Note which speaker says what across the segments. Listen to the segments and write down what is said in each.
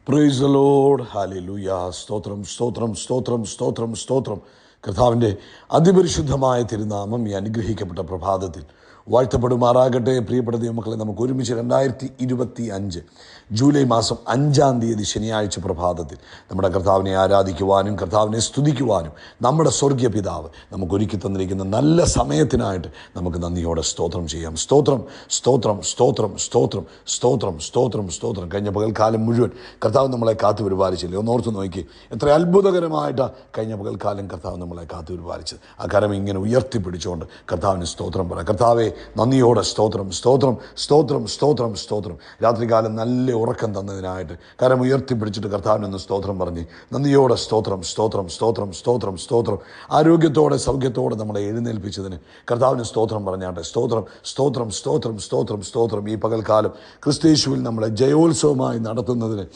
Speaker 1: Praise the Lord. Hallelujah. സ്തോത്രം സ്തോത്രം സ്തോത്രം സ്തോത്രം സ്തോത്രം. കർത്താവിൻ്റെ അതിപരിശുദ്ധമായ തിരുനാമം ഈ അനുഗ്രഹിക്കപ്പെട്ട പ്രഭാതത്തിൽ വാഴ്ത്തപ്പെടുമാറാകട്ടെ. പ്രിയപ്പെട്ട ദൈവമക്കളെ, നമുക്ക് ഒരുമിച്ച് 2025 ജൂലൈ മാസം 5-ാം തീയതി ശനിയാഴ്ച പ്രഭാതത്തിൽ നമ്മുടെ കർത്താവിനെ ആരാധിക്കുവാനും കർത്താവിനെ സ്തുതിക്കുവാനും നമ്മുടെ സ്വർഗീയ പിതാവ് നമുക്ക് ഒരുക്കി തന്നിരിക്കുന്ന നല്ല സമയത്തിനായിട്ട് നമുക്ക് നന്ദിയോടെ സ്തോത്രം ചെയ്യാം. സ്തോത്രം സ്തോത്രം സ്തോത്രം സ്തോത്രം സ്തോത്രം സ്തോത്രം സ്തോത്രം. കഴിഞ്ഞ പകൽക്കാലം മുഴുവൻ കർത്താവ് നമ്മളെ കാത്തു പരിപാലിച്ചില്ലേ? ഒന്നോർത്ത് നോക്കി, എത്ര അത്ഭുതകരമായിട്ടാണ് കഴിഞ്ഞ പകൽക്കാലം കർത്താവ് നമ്മളെ കാത്തു പരിപാലിച്ചത്. ആ കരം ഇങ്ങനെ ഉയർത്തിപ്പിടിച്ചുകൊണ്ട് കർത്താവിന് സ്തോത്രം പറ. കർത്താവെ, നന്ദിയോടെ സ്തോത്രം സ്തോത്രം സ്തോത്രം സ്തോത്രം സ്തോത്രം. രാത്രികാലം നല്ല ഉറക്കം തന്നതിനായിട്ട് കരം ഉയർത്തിപ്പിടിച്ചിട്ട് കർത്താവിനൊന്ന് സ്തോത്രം പറഞ്ഞ് നന്ദിയോടെ സ്തോത്രം സ്തോത്രം സ്തോത്രം സ്തോത്രം സ്തോത്രം. ആരോഗ്യത്തോടെ സൗഖ്യത്തോടെ നമ്മളെ എഴുന്നേൽപ്പിച്ചതിന് കർത്താവിന് സ്തോത്രം പറഞ്ഞാട്ടെ. സ്തോത്രം സ്തോത്രം സ്തോത്രം സ്തോത്രം സ്തോത്രം. ഈ പകൽക്കാലം ക്രിസ്തയേശുവിൽ നമ്മളെ ജയോത്സവമായി നടത്തുന്നതിന്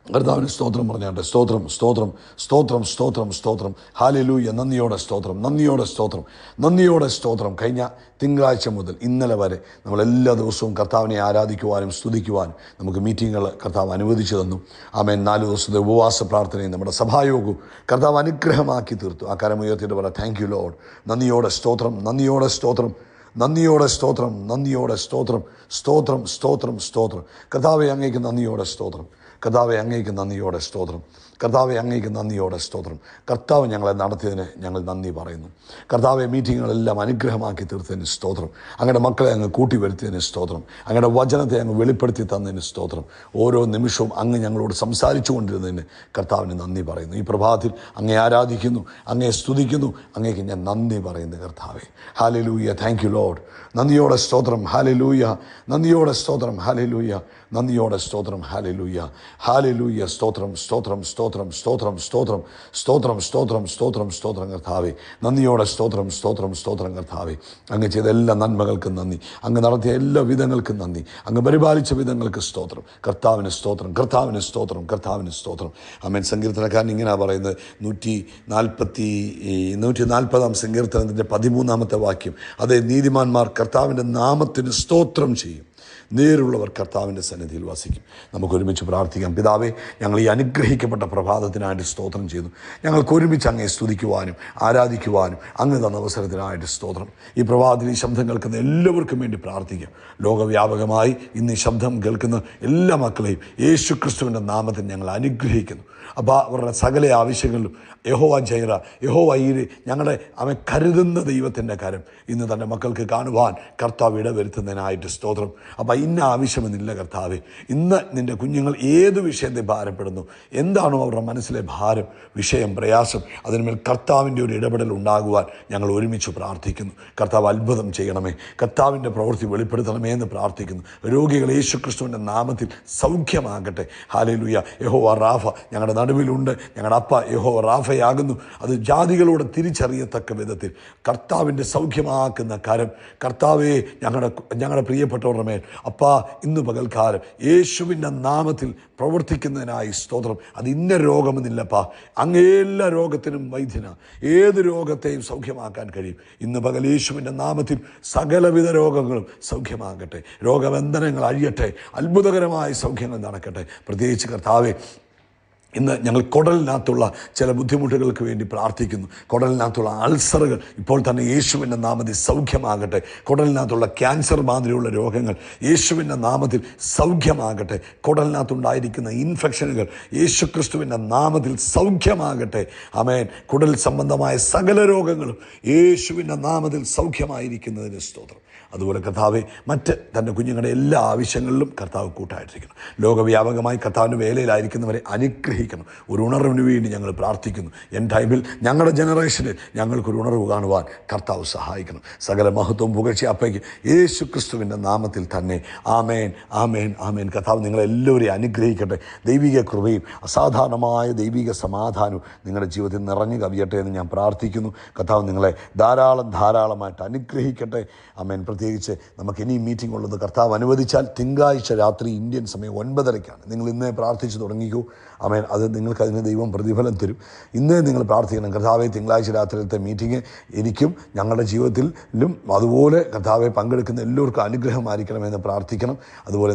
Speaker 1: കർത്താവിന് സ്തോത്രം പറഞ്ഞാട്ടെ. സ്തോത്രം സ്തോത്രം സ്തോത്രം സ്തോത്രം സ്തോത്രം. ഹല്ലേലൂയ. നന്ദിയോടെ സ്തോത്രം നന്ദിയോടെ സ്തോത്രം നന്ദിയോടെ സ്തോത്രം. കഴിഞ്ഞ തിങ്കളാഴ്ച മുതൽ ഇന്നലെ വരെ നമ്മളെല്ലാ ദിവസവും കർത്താവിനെ ആരാധിക്കുവാനും സ്തുതിക്കുവാനും നമുക്ക് മീറ്റിങ്ങുകൾ കർത്താവ് അനുവദിച്ചു തന്നു. ആമേൻ. 4 ദിവസത്തെ ഉപവാസ പ്രാർത്ഥനയും നമ്മുടെ സഭായോഗവും കർത്താവ് അനുഗ്രഹമാക്കി തീർത്തു. ആ കരം ഉയർത്തിയിട്ട് പറ, താങ്ക് യു ലോർഡ്. നന്ദിയോടെ സ്തോത്രം നന്ദിയോടെ സ്തോത്രം നന്ദിയോടെ സ്തോത്രം നന്ദിയോടെ സ്തോത്രം സ്തോത്രം സ്തോത്രം സ്തോത്രം. കർത്താവെ, അങ്ങേക്ക് നന്ദിയോടെ സ്തോത്രം. കർത്താവെ, അങ്ങേക്ക് നന്ദിയോടെ സ്തോത്രം. കർത്താവെ, അങ്ങേക്ക് നന്ദിയോടെ സ്തോത്രം. കർത്താവ് ഞങ്ങളെ നടത്തിയതിന് ഞങ്ങൾ നന്ദി പറയുന്നു. കർത്താവെ, മീറ്റിങ്ങുകളെല്ലാം അനുഗ്രഹമാക്കി തീർത്തതിന് സ്തോത്രം. അങ്ങയുടെ മക്കളെ അങ്ങ് കൂട്ടി വരുത്തിയതിന് സ്തോത്രം. അങ്ങയുടെ വചനത്തെ അങ്ങ് വെളിപ്പെടുത്തി തന്നതിന് സ്തോത്രം. ഓരോ നിമിഷവും അങ്ങ് ഞങ്ങളോട് സംസാരിച്ചു കൊണ്ടിരുന്നതിന് കർത്താവിന് നന്ദി പറയുന്നു. ഈ പ്രഭാതത്തിൽ അങ്ങേ ആരാധിക്കുന്നു, അങ്ങേ സ്തുതിക്കുന്നു. അങ്ങേക്ക് ഞാൻ നന്ദി പറയുന്നു കർത്താവെ. ഹല്ലേലൂയ. Thank you Lord. നന്ദിയോടെ സ്തോത്രം. ഹല്ലേലൂയ. നന്ദിയോടെ സ്തോത്രം. ഹല്ലേലൂയ. നന്ദിയോടെ സ്തോത്രം. ഹല്ലേലൂയ. ഹല്ലേലൂയ. സ്തോത്രം സ്തോത്രം സ്തോത്രം സ്തോത്രം സ്തോത്രം സ്തോത്രം സ്തോത്രം സ്തോത്രം സ്തോത്രം കർത്താവെ. നന്ദിയോടെ സ്തോത്രം സ്തോത്രം സ്തോത്രം കർത്താവെ. അങ്ങ് ചെയ്ത എല്ലാ നന്മകൾക്കും നന്ദി. അങ്ങ് നടത്തിയ എല്ലാ വിധങ്ങൾക്കും നന്ദി. അങ്ങ് പരിപാലിച്ച വിധങ്ങൾക്ക് സ്തോത്രം. കർത്താവിന് സ്തോത്രം. കർത്താവിന് സ്തോത്രം. കർത്താവിന് സ്തോത്രം. ആമേൻ. സങ്കീർത്തനക്കാരൻ ഇങ്ങനെ പറയുന്നത് 140-ാം സങ്കീർത്തനത്തിൻ്റെ 13-ാമത്തെ വാക്യം. അതേ, നീതിമാന്മാർ കർത്താവിൻ്റെ നാമത്തിന് സ്തോത്രം ചെയ്യും, നേരുള്ളവർ കർത്താവിൻ്റെ സന്നിധിയിൽ വസിക്കും. നമുക്ക് ഒരുമിച്ച് പ്രാർത്ഥിക്കാം. പിതാവേ, ഞങ്ങൾ ഈ അനുഗ്രഹിക്കപ്പെട്ട പ്രഭാതത്തിനായിട്ട് സ്തോത്രം ചെയ്യുന്നു. ഞങ്ങൾക്ക് ഒരുമിച്ച് അങ്ങേ സ്തുതിക്കുവാനും ആരാധിക്കുവാനും അങ്ങ് തന്ന അവസരത്തിനായിട്ട് സ്തോത്രം. ഈ പ്രഭാതത്തിൽ ഈ ശബ്ദം കേൾക്കുന്ന എല്ലാവർക്കും വേണ്ടി പ്രാർത്ഥിക്കാം. ലോകവ്യാപകമായി ഇന്ന് ഈ ശബ്ദം കേൾക്കുന്ന എല്ലാ മക്കളെയും യേശു ക്രിസ്തുവിൻ്റെ നാമത്തിൽ ഞങ്ങൾ അനുഗ്രഹിക്കുന്നു. അപ്പോൾ അവരുടെ സകല ആവശ്യങ്ങളിലും യഹോവ ജൈറ, യഹോവ ഈര്, ഞങ്ങളുടെ അവൻ കരുതുന്ന ദൈവത്തിൻ്റെ കരം ഇന്ന് തൻ്റെ മക്കൾക്ക് കാണുവാൻ കർത്താവ് ഇടവരുത്തുന്നതിനായിട്ട് സ്തോത്രം. അപ്പോൾ ഇന്ന ആവശ്യമെന്നില്ല കർത്താവെ. ഇന്ന് നിൻ്റെ കുഞ്ഞുങ്ങൾ ഏത് വിഷയത്തെ ഭാരപ്പെടുന്നു, എന്താണോ അവരുടെ മനസ്സിലെ ഭാരം, വിഷയം, പ്രയാസം, അതിന്മേൽ കർത്താവിൻ്റെ ഒരു ഇടപെടൽ ഉണ്ടാകുവാൻ ഞങ്ങൾ ഒരുമിച്ച് പ്രാർത്ഥിക്കുന്നു. കർത്താവ് അത്ഭുതം ചെയ്യണമേ, കർത്താവിൻ്റെ പ്രവൃത്തി വെളിപ്പെടുത്തണമേ എന്ന് പ്രാർത്ഥിക്കുന്നു. രോഗികൾ യേശു ക്രിസ്തുവിൻ്റെ നാമത്തിൽ സൗഖ്യമാകട്ടെ. ഹല്ലേലൂയ. യഹോവ റാഫ ഞങ്ങളുടെ നടുവിലുണ്ട്. ഞങ്ങളുടെ അപ്പ യഹോവ റാഫയാകുന്നു. അത് ജാതികളോട് തിരിച്ചറിയത്തക്ക വിധത്തിൽ കർത്താവിൻ്റെ സൗഖ്യമാക്കുന്ന കരം കർത്താവെ ഞങ്ങളുടെ പ്രിയപ്പെട്ടവരുടെ മേൽ അപ്പാ ഇന്ന് പകൽക്കാലം യേശുവിൻ്റെ നാമത്തിൽ പ്രവർത്തിക്കുന്നതിനായി സ്തോത്രം. അത് ഇന്ന രോഗമെന്നില്ലപ്പാ, അങ്ങേഎല്ലാ രോഗത്തിനും വൈദ്യന, ഏത് രോഗത്തെയും സൗഖ്യമാക്കാൻ കഴിയും. ഇന്ന് പകൽ യേശുവിൻ്റെ നാമത്തിൽ സകലവിധ രോഗങ്ങളും സൗഖ്യമാകട്ടെ. രോഗബന്ധനങ്ങൾ അഴിയട്ടെ. അത്ഭുതകരമായ സൗഖ്യങ്ങൾ നടക്കട്ടെ. പ്രത്യേകിച്ച് കർത്താവെ, ഇന്ന് ഞങ്ങൾ കുടലിനകത്തുള്ള ചില ബുദ്ധിമുട്ടുകൾക്ക് വേണ്ടി പ്രാർത്ഥിക്കുന്നു. കുടലിനകത്തുള്ള അൾസറുകൾ ഇപ്പോൾ തന്നെ യേശുവിൻ്റെ നാമത്തിൽ സൗഖ്യമാകട്ടെ. കുടലിനകത്തുള്ള ക്യാൻസർ മാതിരിയുള്ള രോഗങ്ങൾ യേശുവിൻ്റെ നാമത്തിൽ സൗഖ്യമാകട്ടെ. കുടലിനകത്തുണ്ടായിരിക്കുന്ന ഇൻഫെക്ഷനുകൾ യേശു ക്രിസ്തുവിൻ്റെ നാമത്തിൽ സൗഖ്യമാകട്ടെ. ആമേൻ. കുടൽ സംബന്ധമായ സകല രോഗങ്ങളും യേശുവിൻ്റെ നാമത്തിൽ സൗഖ്യമായിരിക്കുന്നതിന് സ്തോത്രം. അതുപോലെ കർത്താവെ, മറ്റ് തൻ്റെ കുഞ്ഞുങ്ങളുടെ എല്ലാ ആവശ്യങ്ങളിലും കർത്താവ് കൂട്ടായിട്ടിരിക്കണം. ലോകവ്യാപകമായി കർത്താവിൻ്റെ വേലയിലായിരിക്കുന്നവരെ അനുഗ്രഹിക്കണം. ഒരു ഉണർവിന് വേണ്ടി ഞങ്ങൾ പ്രാർത്ഥിക്കുന്നു. ടൈമിൽ ഞങ്ങളുടെ ജനറേഷനിൽ ഞങ്ങൾക്കൊരു ഉണർവ് കാണുവാൻ കർത്താവ് സഹായിക്കണം. സകല മഹത്വം പുകഴ്ച അപ്പയ്ക്ക് യേശു ക്രിസ്തുവിൻ്റെ നാമത്തിൽ തന്നെ. ആമേൻ ആമേൻ ആമേൻ. കർത്താവ് നിങ്ങളെല്ലാവരെയും അനുഗ്രഹിക്കട്ടെ. ദൈവിക കൃപയും അസാധാരണമായ ദൈവിക സമാധാനവും നിങ്ങളുടെ ജീവിതത്തിൽ നിറഞ്ഞു കവിയട്ടെ എന്ന് ഞാൻ പ്രാർത്ഥിക്കുന്നു. കർത്താവ് നിങ്ങളെ ധാരാളമായിട്ട് അനുഗ്രഹിക്കട്ടെ. ആമേൻ. പ്രത്യേകിച്ച് നമുക്ക് ഇനി മീറ്റിംഗ് ഉള്ളത് കർത്താവ് അനുവദിച്ചാൽ തിങ്കളാഴ്ച രാത്രി ഇന്ത്യൻ സമയം 9:30 നിങ്ങൾ ഇന്നേ പ്രാർത്ഥിച്ച് തുടങ്ങിക്കൂ. ആമേൻ. അത് നിങ്ങൾക്കതിന് ദൈവം പ്രതിഫലം തരും. ഇന്നേ നിങ്ങൾ പ്രാർത്ഥിക്കണം, കർത്താവെ തിങ്കളാഴ്ച രാത്രിയിലത്തെ മീറ്റിംഗ് എനിക്കും ഞങ്ങളുടെ ജീവിതത്തിലും അതുപോലെ കർത്താവെ പങ്കെടുക്കുന്ന എല്ലാവർക്കും അനുഗ്രഹമായിരിക്കണമെന്ന് പ്രാർത്ഥിക്കണം. അതുപോലെ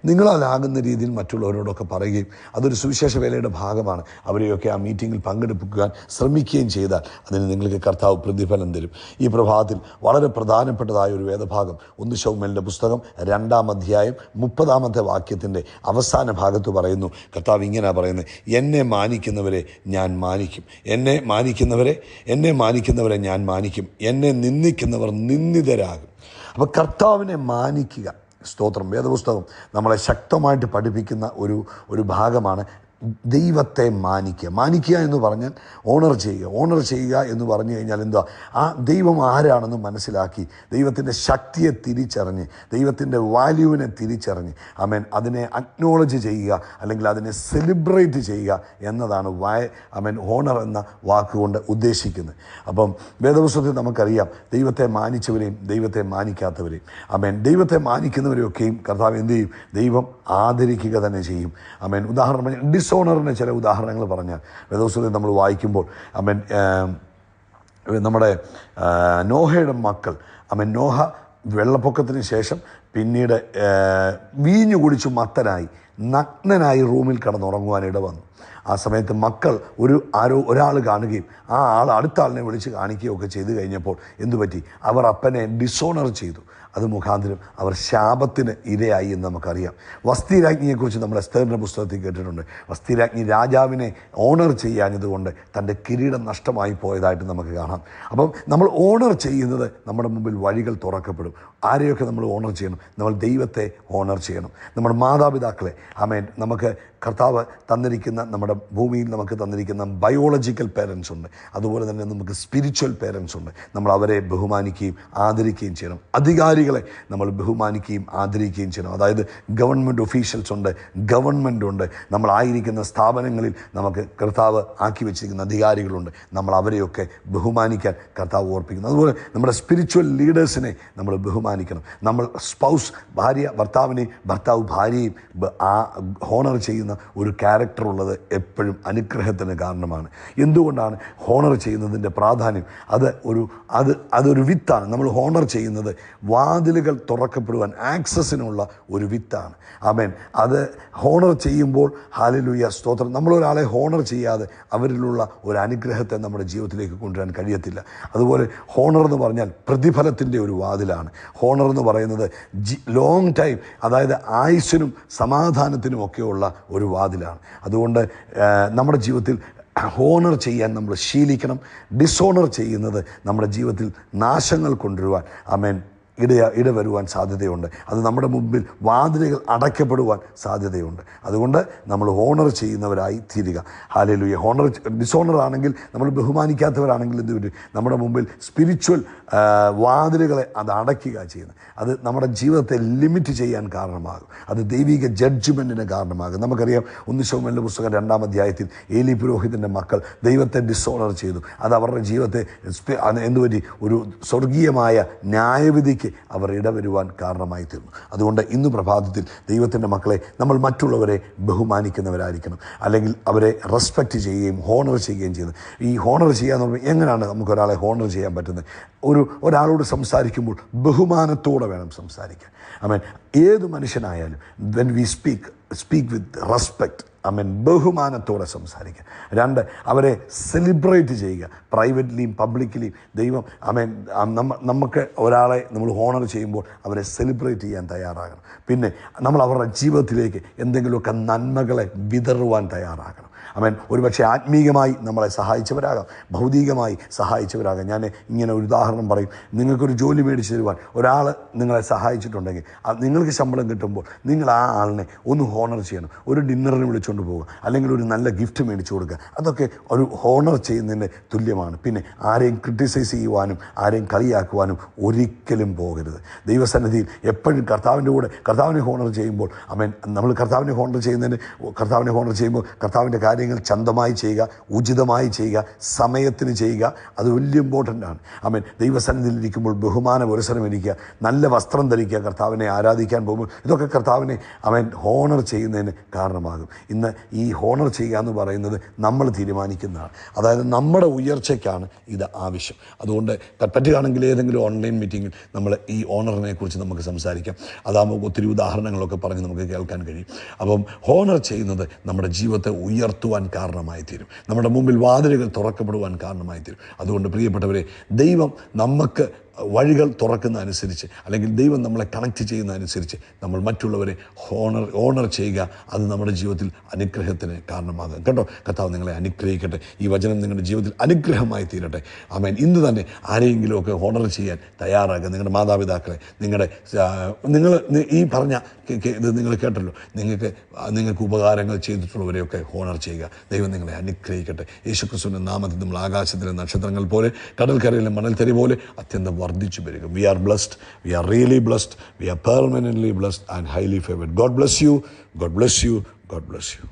Speaker 1: നിങ്ങളാലാകുന്ന രീതിയിൽ മറ്റുള്ളവരോടൊക്കെ പറയുകയും അതൊരു സുവിശേഷ വേലയുടെ ഭാഗമാണ്, അവരെയൊക്കെ ആ മീറ്റിങ്ങിൽ പങ്കെടുപ്പിക്കാൻ ശ്രമിക്കുകയും ചെയ്താൽ അതിന് നിങ്ങൾക്ക് കർത്താവ് പ്രതിഫലം തരും. ഈ പ്രഭാതത്തിൽ വളരെ പ്രധാനപ്പെട്ടതായ ഒരു വേദഭാഗം 1 ശമൂവേലിൻ്റെ പുസ്തകം 2-ാം അധ്യായം 30-ാമത്തെ വാക്യത്തിൻ്റെ അവസാന ഭാഗത്ത് പറയുന്നു. കർത്താവ് ഇങ്ങനെ പറയുന്നത്, എന്നെ മാനിക്കുന്നവരെ ഞാൻ മാനിക്കും, എന്നെ മാനിക്കുന്നവരെ ഞാൻ മാനിക്കും, എന്നെ നിന്ദിക്കുന്നവർ നിന്ദിതരാകും. അപ്പോൾ കർത്താവിനെ മാനിക്കുക, സ്തോത്രം. വേദപുസ്തകം നമ്മളെ ശക്തമായിട്ട് പഠിപ്പിക്കുന്ന ഒരു ഭാഗമാണ് ദൈവത്തെ മാനിക്കുക എന്ന് പറഞ്ഞാൽ ഓണർ ചെയ്യുക എന്ന് പറഞ്ഞു കഴിഞ്ഞാൽ എന്താ, ആ ദൈവം ആരാണെന്ന് മനസ്സിലാക്കി ദൈവത്തിൻ്റെ ശക്തിയെ തിരിച്ചറിഞ്ഞ് ദൈവത്തിൻ്റെ വാല്യൂവിനെ തിരിച്ചറിഞ്ഞ് അതിനെ അക്നോളജ് ചെയ്യുക, അല്ലെങ്കിൽ അതിനെ സെലിബ്രേറ്റ് ചെയ്യുക എന്നതാണ് ഓണർ എന്ന വാക്കുകൊണ്ട് ഉദ്ദേശിക്കുന്നത്. അപ്പം വേദപുസ്തകത്തിൽ നമുക്കറിയാം ദൈവത്തെ മാനിച്ചവരെയും ദൈവത്തെ മാനിക്കാത്തവരെയും ദൈവത്തെ മാനിക്കുന്നവരെയൊക്കെയും കർത്താവ് എന്ത് ചെയ്യും? ദൈവം ആദരിക്കുക തന്നെ ചെയ്യും. ഉദാഹരണം ഡിസോണറിന് ചില ഉദാഹരണങ്ങൾ പറഞ്ഞാൽ വേദപുസ്തകത്തിൽ നമ്മൾ വായിക്കുമ്പോൾ നമ്മുടെ നോഹയുടെ മക്കൾ നോഹ വെള്ളപ്പൊക്കത്തിന് ശേഷം പിന്നീട് വീഞ്ഞു കുടിച്ചു മത്തനായി നഗ്നനായി റൂമിൽ കിടന്നുറങ്ങുവാനിട വന്നു. ആ സമയത്ത് മക്കൾ ഒരാൾ കാണുകയും ആ ആൾ അടുത്ത ആളിനെ വിളിച്ച് കാണിക്കുകയൊക്കെ ചെയ്തു കഴിഞ്ഞപ്പോൾ എന്തുപറ്റി? അവർ അപ്പനെ ഡിസോണർ ചെയ്തു. അത് മുഖാന്തരം അവർ ശാപത്തിന് ഇരയായി എന്ന് നമുക്കറിയാം. വസ്തിരാജ്ഞിയെക്കുറിച്ച് നമ്മൾ എസ്തേറിൻ്റെ പുസ്തകത്തിൽ കേട്ടിട്ടുണ്ട്. വസ്തിരാജ്ഞി രാജാവിനെ ഓണർ ചെയ്യാഞ്ഞതുകൊണ്ട് തൻ്റെ കിരീടം നഷ്ടമായി പോയതായിട്ട് നമുക്ക് കാണാം. അപ്പം നമ്മൾ ഓണർ ചെയ്യുന്നത് നമ്മുടെ മുമ്പിൽ വഴികൾ തുറക്കപ്പെടും. ആരെയൊക്കെ നമ്മൾ ഓണർ ചെയ്യണം? നമ്മൾ ദൈവത്തെ ഓണർ ചെയ്യണം. നമ്മുടെ മാതാപിതാക്കളെ നമുക്ക് കർത്താവ് തന്നിരിക്കുന്ന, നമ്മുടെ ഭൂമിയിൽ നമുക്ക് തന്നിരിക്കുന്ന ബയോളജിക്കൽ പേരൻസ് ഉണ്ട്, അതുപോലെ തന്നെ നമുക്ക് സ്പിരിച്വൽ പേരൻസ് ഉണ്ട്. നമ്മൾ അവരെ ബഹുമാനിക്കുകയും ആദരിക്കുകയും ചെയ്യണം. അധികാരികളെ നമ്മൾ ബഹുമാനിക്കുകയും ആദരിക്കുകയും ചെയ്യണം. അതായത് ഗവൺമെൻറ് ഒഫീഷ്യൽസ് ഉണ്ട്, ഗവൺമെൻറ് ഉണ്ട്, നമ്മളായിരിക്കുന്ന സ്ഥാപനങ്ങളിൽ നമുക്ക് കർത്താവ് ആക്കി വെച്ചിരിക്കുന്ന അധികാരികളുണ്ട്. നമ്മൾ അവരെയൊക്കെ ബഹുമാനിക്കാൻ കർത്താവ് ഓർപ്പിക്കുന്നു. അതുപോലെ നമ്മുടെ സ്പിരിച്വൽ ലീഡേഴ്സിനെ നമ്മൾ ബഹുമാനിക്കണം. നമ്മൾ ഭർത്താവ് ഭാര്യയും ഹോണർ ചെയ്യുന്ന ഒരു ക്യാരക്ടർ ഉള്ളത് എപ്പോഴും അനുഗ്രഹത്തിന് കാരണമാണ്. എന്തുകൊണ്ടാണ് ഹോണർ ചെയ്യുന്നതിൻ്റെ പ്രാധാന്യം? അതൊരു വിത്താണ്. നമ്മൾ ഹോണർ ചെയ്യുന്നത് വാതിലുകൾ തുറക്കപ്പെടുവാൻ ആക്സസിനുള്ള ഒരു വിത്താണ്. അത് ഹോണർ ചെയ്യുമ്പോൾ ഹല്ലേലൂയ സ്തോത്രം. നമ്മളൊരാളെ ഹോണർ ചെയ്യാതെ അവരിലുള്ള ഒരു അനുഗ്രഹത്തെ നമ്മുടെ ജീവിതത്തിലേക്ക് കൊണ്ടുവരാൻ കഴിയത്തില്ല. അതുപോലെ ഹോണർ എന്ന് പറഞ്ഞാൽ പ്രതിഫലത്തിൻ്റെ ഒരു വാതിലാണ്. ഹോണർ എന്ന് പറയുന്നത് ലോങ് ടൈം, അതായത് ആയുസ്സിനും സമാധാനത്തിനും ഒക്കെയുള്ള ഒരു വാതിലാണ്. അതുകൊണ്ട് നമ്മുടെ ജീവിതത്തിൽ ഹോണർ ചെയ്യാൻ നമ്മൾ ശീലിക്കണം. ഡിസോണർ ചെയ്യുന്നത് നമ്മുടെ ജീവിതത്തിൽ നാശങ്ങൾ കൊണ്ടുവരുവാൻ ഇടവരുവാൻ സാധ്യതയുണ്ട്. അത് നമ്മുടെ മുമ്പിൽ വാതിലുകൾ അടയ്ക്കപ്പെടുവാൻ സാധ്യതയുണ്ട്. അതുകൊണ്ട് നമ്മൾ ഹോണർ ചെയ്യുന്നവരായി തീരുക. ഹല്ലേലൂയ. ഡിസോണർ ആണെങ്കിൽ, നമ്മൾ ബഹുമാനിക്കാത്തവരാണെങ്കിൽ എന്ത് പറ്റും? നമ്മുടെ മുമ്പിൽ സ്പിരിച്വൽ വാതിലുകളെ അത് അടയ്ക്കുക ചെയ്യുന്നത്. അത് നമ്മുടെ ജീവിതത്തെ ലിമിറ്റ് ചെയ്യാൻ കാരണമാകും. അത് ദൈവിക ജഡ്ജ്മെൻറ്റിന് കാരണമാകും. നമുക്കറിയാം 1 ശമൂവേലിൻ്റെ പുസ്തകം 2-ാം അധ്യായത്തിൽ ഏലി പുരോഹിതൻ്റെ മക്കൾ ദൈവത്തെ ഡിസോണർ ചെയ്തു. അത് അവരുടെ ജീവിതത്തെ എന്തുപറ്റി? ഒരു സ്വർഗീയമായ ന്യായവിധിക്ക് അവർ ഇടവരുവാൻ കാരണമായി തീർന്നു. അതുകൊണ്ട് ഇന്ന് പ്രഭാതത്തിൽ ദൈവത്തിൻ്റെ മക്കളെ നമ്മൾ മറ്റുള്ളവരെ ബഹുമാനിക്കുന്നവരായിരിക്കണം, അല്ലെങ്കിൽ അവരെ റെസ്പെക്റ്റ് ചെയ്യുകയും ഹോണർ ചെയ്യുകയും ചെയ്യുന്നത്. ഈ ഹോണർ ചെയ്യാന്ന് പറയുമ്പോൾ എങ്ങനെയാണ് നമുക്കൊരാളെ ഹോണർ ചെയ്യാൻ പറ്റുന്നത്? ഒരാളോട് സംസാരിക്കുമ്പോൾ ബഹുമാനത്തോടെ വേണം സംസാരിക്കാൻ. ഏത് മനുഷ്യനായാലും when we speak with respect, ബഹുമാനത്തോടെ സംസാരിക്കുക. 2, അവരെ സെലിബ്രേറ്റ് ചെയ്യുക, പ്രൈവറ്റ്ലിയും പബ്ലിക്കലിയും. ദൈവം നമുക്ക് ഒരാളെ നമ്മൾ ഹോണർ ചെയ്യുമ്പോൾ അവരെ സെലിബ്രേറ്റ് ചെയ്യാൻ തയ്യാറാകണം. പിന്നെ നമ്മൾ അവരുടെ ജീവിതത്തിലേക്ക് എന്തെങ്കിലുമൊക്കെ നന്മകളെ വിതറുവാൻ തയ്യാറാകണം. ഒരുപക്ഷെ ആത്മീയമായി നമ്മളെ സഹായിച്ചവരാകാം, ഭൗതികമായി സഹായിച്ചവരാകാം. ഞാൻ ഇങ്ങനെ ഒരു ഉദാഹരണം പറയും. നിങ്ങൾക്കൊരു ജോലി മേടിച്ച് തരുവാൻ ഒരാൾ നിങ്ങളെ സഹായിച്ചിട്ടുണ്ടെങ്കിൽ നിങ്ങൾക്ക് ശമ്പളം കിട്ടുമ്പോൾ നിങ്ങൾ ആ ആളിനെ ഒന്ന് ഹോണർ ചെയ്യണം. ഒരു ഡിന്നറിന് വിളിച്ചുകൊണ്ട് പോവുക, അല്ലെങ്കിൽ ഒരു നല്ല ഗിഫ്റ്റ് മേടിച്ചു കൊടുക്കുക. അതൊക്കെ ഒരു ഹോണർ ചെയ്യുന്നതിന് തുല്യമാണ്. പിന്നെ ആരെയും ക്രിട്ടിസൈസ് ചെയ്യുവാനും ആരെയും കളിയാക്കുവാനും ഒരിക്കലും പോകരുത്. ദൈവസന്നിധിയിൽ എപ്പോഴും കർത്താവിൻ്റെ ഹോണർ ചെയ്യുമ്പോൾ നമ്മൾ കർത്താവിനെ ഹോണർ ചെയ്യുമ്പോൾ കർത്താവിൻ്റെ കാര്യങ്ങൾ ചന്തമായി ചെയ്യുക, ഉചിതമായി ചെയ്യുക, സമയത്തിന് ചെയ്യുക. അത് വലിയ ഇമ്പോർട്ടൻ്റ് ആണ്. ആമേൻ. ദൈവസന്നിധിയിലിരിക്കുമ്പോൾ ബഹുമാന പുരസരമിരിക്കുക, നല്ല വസ്ത്രം ധരിക്കുക, കർത്താവിനെ ആരാധിക്കാൻ പോകുമ്പോൾ ഇതൊക്കെ കർത്താവിനെ ഹോണർ ചെയ്യുന്നതിന് കാരണമാകും. ഇന്ന് ഈ ഹോണർ ചെയ്യുക എന്ന് പറയുന്നത് നമ്മൾ തീരുമാനിക്കുന്നതാണ്. അതായത് നമ്മുടെ ഉയർച്ചയ്ക്കാണ് ഇത് ആവശ്യം. അതുകൊണ്ട് പറ്റുകയാണെങ്കിൽ ഏതെങ്കിലും ഓൺലൈൻ മീറ്റിങ്ങിൽ നമ്മൾ ഈ ഓണറിനെ കുറിച്ച് നമുക്ക് സംസാരിക്കാം. അതാകുമ്പോൾ ഒത്തിരി ഉദാഹരണങ്ങളൊക്കെ പറഞ്ഞ് നമുക്ക് കേൾക്കാൻ കഴിയും. അപ്പം ഹോണർ ചെയ്യുന്നത് നമ്മുടെ ജീവിതത്തെ ഉയർത്തുവാൻ കാരണമായി തീരും, നമ്മുടെ മുമ്പിൽ വാതിലുകൾ തുറക്കപ്പെടുവാൻ കാരണമായി തീരും. അതുകൊണ്ട് പ്രിയപ്പെട്ടവരെ, ദൈവം നമുക്ക് വഴികൾ തുറക്കുന്ന അനുസരിച്ച്, അല്ലെങ്കിൽ ദൈവം നമ്മളെ കണക്ട് ചെയ്യുന്ന അനുസരിച്ച് നമ്മൾ മറ്റുള്ളവരെ ഓണർ ചെയ്യുക. അത് നമ്മുടെ ജീവിതത്തിൽ അനുഗ്രഹത്തിന് കാരണമാകും കേട്ടോ. കർത്താവ് നിങ്ങളെ അനുഗ്രഹിക്കട്ടെ. ഈ വചനം നിങ്ങളുടെ ജീവിതത്തിൽ അനുഗ്രഹമായി തീരട്ടെ. ആമേൻ. ഇന്ന് തന്നെ ആരെയെങ്കിലുമൊക്കെ ഓണർ ചെയ്യാൻ തയ്യാറാകുക. നിങ്ങളുടെ മാതാപിതാക്കളെ, നിങ്ങൾ ഈ പറഞ്ഞ ഇത് നിങ്ങൾ കേട്ടല്ലോ, നിങ്ങൾക്ക് ഉപകാരങ്ങൾ ചെയ്തിട്ടുള്ളവരെയൊക്കെ ഓണർ ചെയ്യുക. ദൈവം നിങ്ങളെ അനുഗ്രഹിക്കട്ടെ. യേശുക്രിസ്തുവിൻ്റെ നാമത്തിൽ നമ്മൾ ആകാശത്തിലെ നക്ഷത്രങ്ങൾ പോലെ, കടൽക്കരയിലെ മണൽത്തരി പോലെ അത്യന്തം വർദ്ധിച്ചു വരിക. We are blessed. We are really blessed. We are permanently blessed and highly favored. God bless you. God bless you. God bless you.